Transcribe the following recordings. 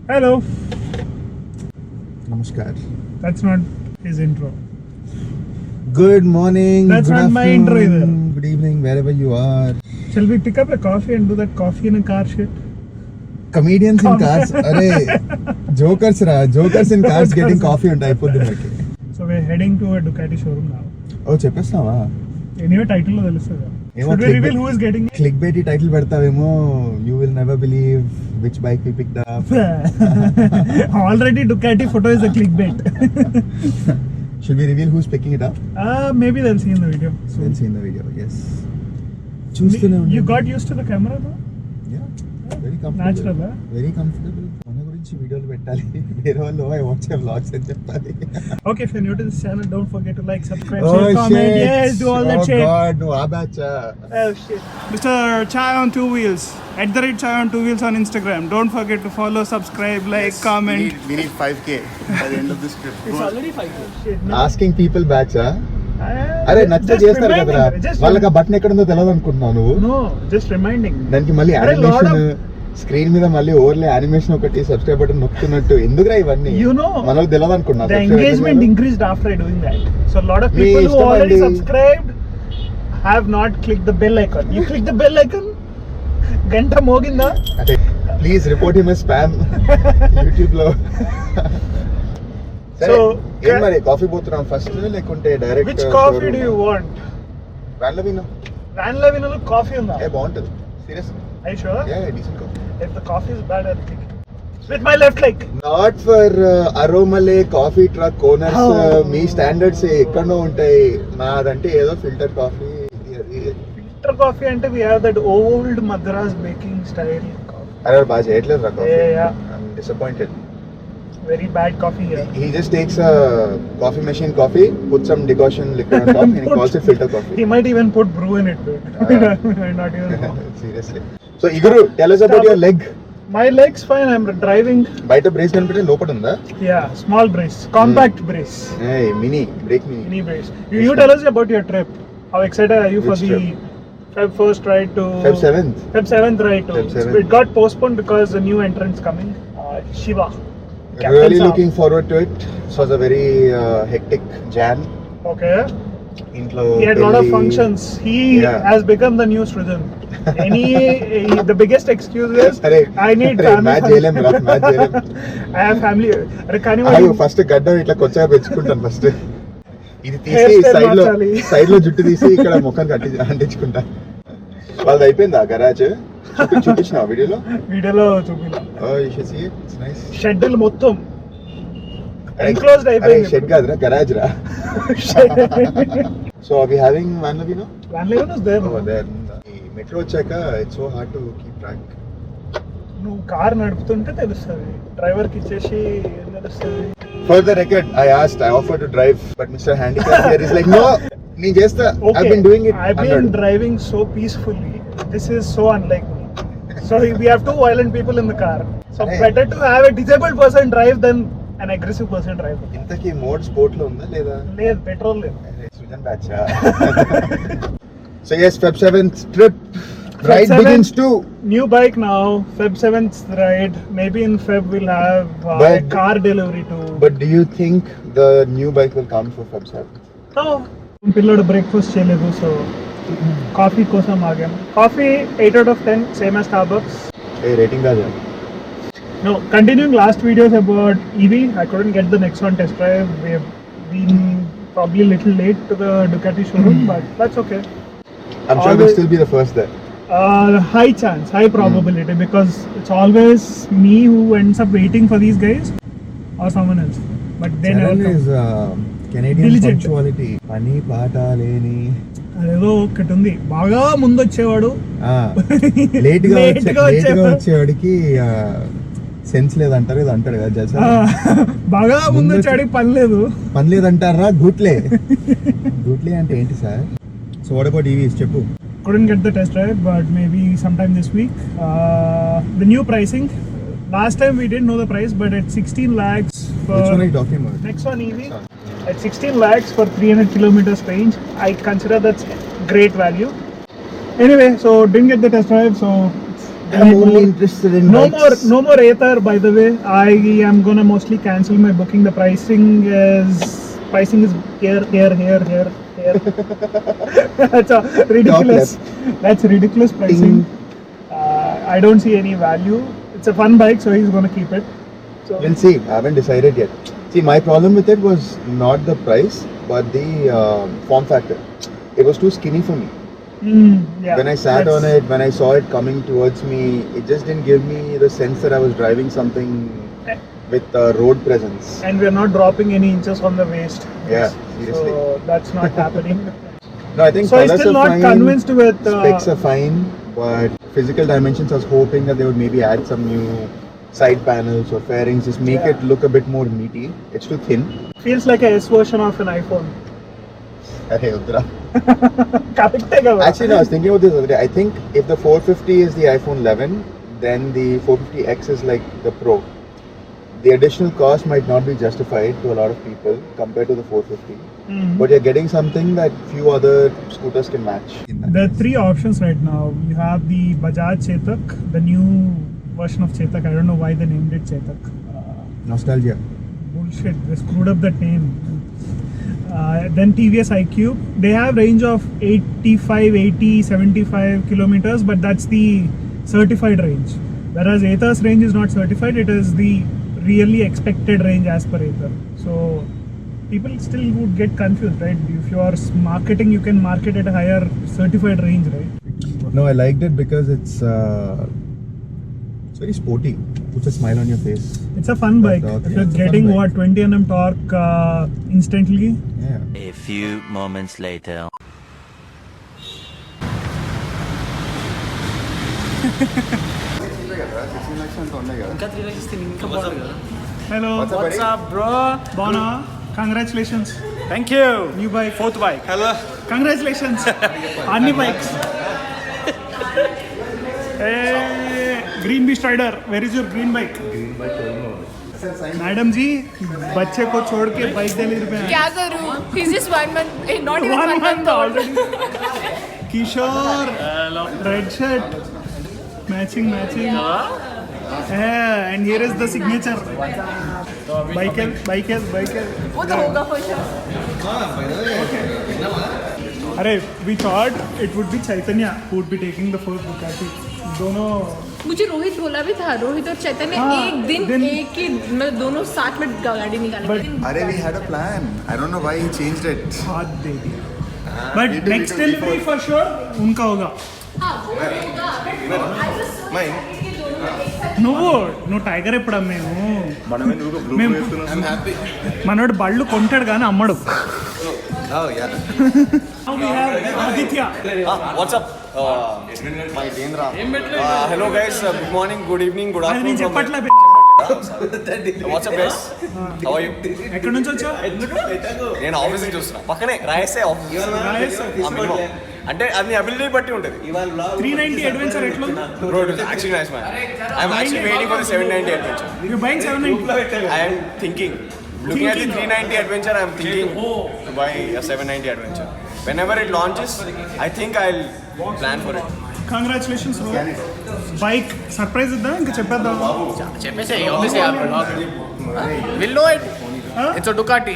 Hello. Namaskar. That's not his intro. Good morning. That's good not my intro either. Good evening, wherever you are. Shall we pick up a coffee and do that coffee in a car shit? Comedians in cars. Arey, jokers ra. Jokers in cars getting coffee and type of So we're heading to a Ducati showroom now. Oh, చెప్పేస్తావా? Anyway, title lo telustuga. Should we reveal who is getting it? Clickbaity title పెడతావేమో. You will never believe which bike we picked up. Already Ducati photo is a clickbait. Should we reveal who's picking it up? Maybe they'll see in the video. We'll see in the video. Yes. You got used to the camera though? Yeah. Very comfortable. Natural, huh? Very comfortable. మన గురించి వీడియోలు పెట్టాలి. వేరే వాళ్ళు I watch your vlogs అని చెప్పాలి. Okay, if you're new to this channel, don't forget to like, subscribe, share, comment. Yes, do all that shit. Oh God, no, abacha. Oh shit. Mr. Chai on Two Wheels. @Chai on Two Wheels on Instagram. Don't forget to follow, subscribe, like, comment. We need 5K by the end of this trip. It's already 5 years. Shit, no. Asking people bacha. అరే నచ్చ చేస్తారు కదరా వాళ్ళకి ఆ button ఎక్కడుందో తెలియదు అనుకుంటున్నావు నువ్వు. No, just reminding. దానికి మళ్ళీ యానిమేషన్ స్క్రీన్ మీద మళ్ళీ ఓవర్లే యానిమేషన్ ఒకటి సబ్స్క్రైబ్ బటన్ నొక్కుతున్నట్టు ఎందుకురా ఇవన్నీ మనకు తెలియదు అనుకున్నా. The engagement increased after I doing that. So a lot of people who already subscribed have not clicked the bell icon. You click the bell icon, గంట మోగిందా? అంటే please report him as spam YouTube లో. So ఏం మరి coffee పోతున్నాం first లేకుంటే direct Which coffee do you want? Van Lavino. Van Lavino's coffee ఉందా? ఏ బాగుంటది serious. Are you sure? Yeah, decent coffee. If the coffee is bad, I'll take it. With my left leg. Not for Aromale coffee truck owners. Me standards ఎక్కడో ఉంటాయి. నాదంటే ఏదో filter coffee. Filter coffee అంటే we have that old Madras baking style coffee. అరే బాగా చేయట్లేదు రా coffee. Yeah. I'm disappointed. Very bad coffee here. He just takes a coffee machine coffee, puts some decoction liquid on top and he calls it filter coffee. He might even put brew in it, dude. Not even know. Seriously. So Iguru, tell us about your leg. My leg's fine. I'm driving. బయట brace కనిపెట్టే లోపల ఉందా? Yeah, small brace, compact brace. Hey, mini, brake mini. Mini brace. You tell us about your trip. How excited are you for Which the Feb 1st ride to Feb 7th. Feb 7th ride to. Feb 7th. It got postponed because the new entrant's coming. Shiva. Really looking forward to it. It was a very hectic Jan. Okay. Intlo He had a lot of functions. He has become the new Srijan. The biggest excuse is I need family. Match చేయలేం రా, match చేయలేం. I have family. అరే కానీ అయ్యో first గడ్డ ఇట్లా కొచ్చగా పెంచుకుంటాను first. ఇది తీసి సైడ్ లో జుట్టు తీసి ఇక్కడ ముఖం అంటించుకుంటా. వాళ్ళది అయిపోయిందా గరాజ్? చూపించిన వీడియోలో చూపినా. Oh, you should see it. It's nice. Shed మొత్తం enclosed అయిపోయింది. షెడ్ కాదురా, గరాజ్ రా. So are we having Van Lavino? Van Lavino is there. Oh, there. ఈ మెట్రో వచ్చాక it's so hard to keep track. నువ్వు car నడుపుతుంటే తెలుస్తుంది, driver కి ఇచ్చేసి ఏం తెలుస్తుంది. For the record, I offered to drive, but Mr. Handicap here is like, no, నేను చేస్తా. I've been doing it. I've been driving so peacefully. This is so unlike me. So we have two violent people in the car. So better to have a disabled person drive than an aggressive person drive. ఇంతకీ mode sport లో ఉందా లేదా? లేదు, petrol లేదు. Sujan బ్యాచా. So yes, Feb 7th trip. Ride begins too. New bike now. Feb 7th ride. Maybe in Feb we'll have a car delivery too. But do you think the new bike will come for Feb 7th? No. పిల్లడు breakfast చేయలేదు, so coffee కోసం ఆగాం. Coffee 8 out of 10, same as Starbucks. Hey, rating kaja. No, continuing last videos about EV, I couldn't get the next one test drive. We have been probably a little late to the Ducati showroom, but that's okay. I'm sure we'll still be the first there. High chance, high probability, because it's always me who ends up waiting for these guys or someone else. But they never come. Canadian punctuality. పని పాట లేని అదేదో ఒకటి ఉంది, బాగా ముందు వచ్చేవాడు late గా వచ్చేవాడికి సెన్స్ లేదంటారు, ఇది అంటాడు కదా జల్సా. బాగా ముందు వచ్చేవాడికి పని లేదంటారా? గుట్లే అంటే ఏంటి sir? So what about EVs చెప్పు. Couldn't get the test drive, but maybe sometime this week. The new pricing. Last time we didn't know the price, but at 16 lakhs for... Which one are you talking about? Next one EV. At 16 lakhs for 300 kilometers range, I consider that's great value. Anyway, so didn't get the test drive, so I'm only interested in bikes. No more Ather, by the way. I am gonna mostly cancel my booking. The pricing is here. That's a ridiculous. That's ridiculous pricing. I don't see any value. It's a fun bike, so he's gonna keep it. So We'll see. I haven't decided yet. See, my problem with it was not the price, but the form factor. It was too skinny for me. yeah, When I sat on it, when I saw it coming towards me, it just didn't give me the sense that I was driving something with road presence. and we're not dropping any inches on the waist. Yeah, seriously. So that's not happening. No, I think So he's colours still are not fine, convinced with. specs are fine, but physical dimensions, I was hoping that they would maybe add some new side panels or fairings, just make it look a bit more meaty. It's too thin. Feels like a S version of an iPhone. Hey, Uttara. Correct hai ka ba? Actually, no, I was thinking about this the other day. I think if the 450 is the iPhone 11, then the 450X is like the Pro. The additional cost might not be justified to a lot of people compared to the 450. But you're getting something that few other scooters can match. There are three options right now. You have the Bajaj Chetak, the new version of Chetak. I don't know why they named it Chetak. Nostalgia. Bullshit, they screwed up that name. Then TVS iQube. They have range of 85, 80, 75 kilometers, but that's the certified range. Whereas Ather's range is not certified, it is the really expected range as per Ather. So people still would get confused, right? If you are marketing, you can market at a higher certified range, right? No, I liked it because it's very sporty. Puts a smile on your face. It's a fun bike. Okay. If you're It's a fun getting bike. what 20 Nm torque instantly. Yeah. A few moments later. Hello. What's up, bro? Bona, congratulations. Thank you. New bike. Fourth bike. Hello. Congratulations. Army bikes. Hey, Green Beast Rider. Where is your green bike? Madam ji बच्चे को छोड़ के bike Delhi पे क्या करूं? He's just 1 month, not even 1 month old. Kishore red shirt matching and here is the signature bike वो तो होगा for sure. अरे we thought it would be Chaitanya who would be taking the first Ducati दोनों मुझे रोहित बोला भी था, रोहित और चैतन्य हाँ, एक दिन एक ही मतलब दोनों साथ में गाड़ी निकालेंगे. Arey, we had a plan. I don't know why he changed it. हाथ दे दिया but next delivery for sure उनका होगा हाँ वो होगा but I was so excited कि दोनों एक साथ నువ్వు టైగర్ ఎప్పుడు అమ్మేను మనోడు బళ్ళు కొంటాడు కానీ అమ్మడు Oh, yeah. Now we have Aditya. What's up? My Dendra. Hello guys. Good morning, good evening, good అది నేను afternoon. చెప్పట్లే What's up guys? How are you? ఎక్కడి నుంచి వచ్చావు నేను ఆఫీస్ చూస్తున్నా పక్కనే రాయసే ఆఫీస్ అంటే అది అబిలిటీ బట్టి ఉంటుంది 390 అడ్వెంచర్ ఎట్లా bro it is actually nice man I am actually waiting for the 790 adventure you buying 790 I am thinking looking at the 390 adventure I am thinking to buy a 790 adventure whenever it launches I think I'll plan for it. Congratulations bike surprise ఇద్దాం ఇంకా చెప్పేద్దాం చెప్పేసి obviously we'll know it. It's a Ducati.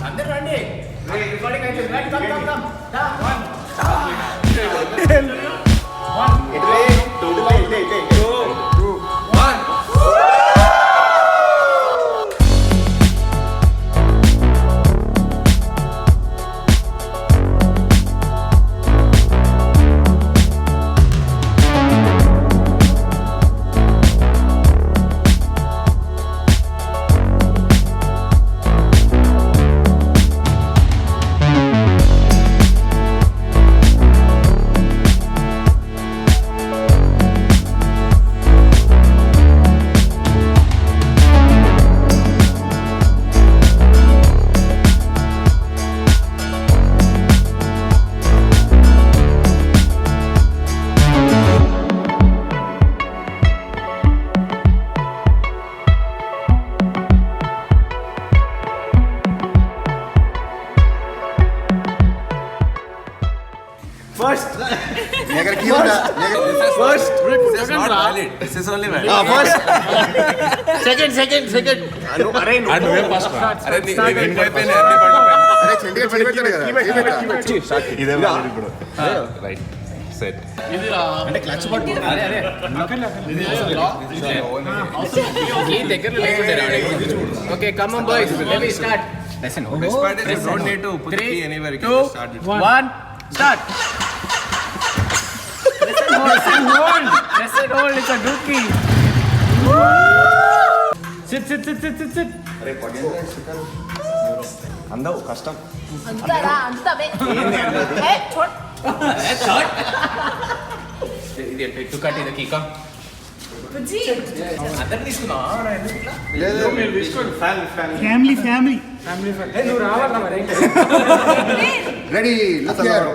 అందరూ రండి. Recording అయితే come. First. This is not valid. This is only valid. First. Second. అరే నువ్వే first అరే నీ విన్ అయిపోయిన అన్ని పడిపోయాయి. ఇదే valid ఇప్పుడు. Right. Set. అంటే క్లచ్ పట్టు. Okay, come on boys. Let me start. Best part is you don't need to put the key anywhere. You can 2, just start it. 1, start. Listen, hold. It's a Ducati. Sit. అందవు కష్టం. అంతరా అంతవే ఏ చోట్ ఇది Ducati the key, come. బుజ్జి అందరు తీసుకున్నావా family నువ్వు రావాలా మరి ready look here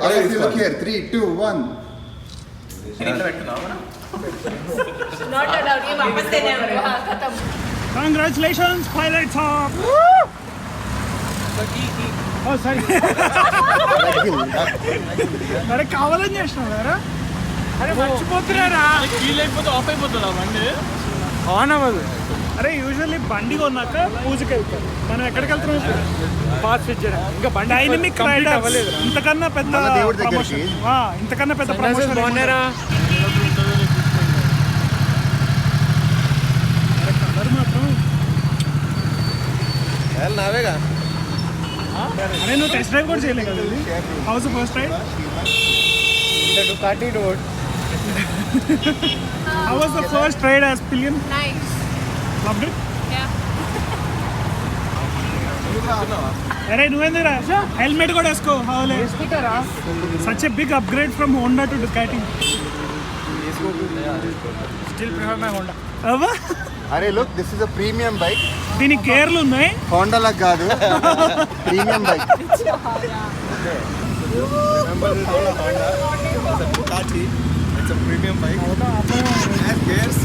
look here 3 2 1 ఇంట్లో పెట్టుకున్నావా నాట్ అలౌడ్ ये वापस देने हमको हां खत्म కంగ్రాచులేషన్స్ పైలట్స్ ఆఫ్ ఓ సారీ అరే కావాలని చేసినారా అరే మర్చిపోతున్నారా ఫీల్ అయిపోతే ఆఫ్ అయిపోతుందా బండి ఆన్ అవ్వదు అరే యూజువల్లీ బండి కొన్నాక పూజకి వెళ్తారు మనం ఎక్కడికి వెళ్తున్నాం పాస్ ఫిట్ చేయడం ఇంకా బండి డైనమిక్ రైడర్ అవ్వలేదు ఇంతకన్నా పెద్ద ప్రమోషన్ ఇంతకన్నా పెద్ద ప్రమోషన్ బాగున్నారా కలర్ మాత్రం నావేగా అరే నువ్వు టెస్ట్ డ్రైవ్ కూడా చేయలేదు కదా ఇది house first ride Ducati road. How was the first ride as pillion? nice Loved it? yeah అరే నువ్వేందిరా హెల్మెట్ కూడా వేసుకో హౌలే such a big upgrade from Honda to Ducati still prefer my Honda అవా అరే look this is a premium bike దీనికి గేర్లు ఉన్నాయి Honda లాగా కాదు premium bike Ducati. It's a premium bike. It has gears.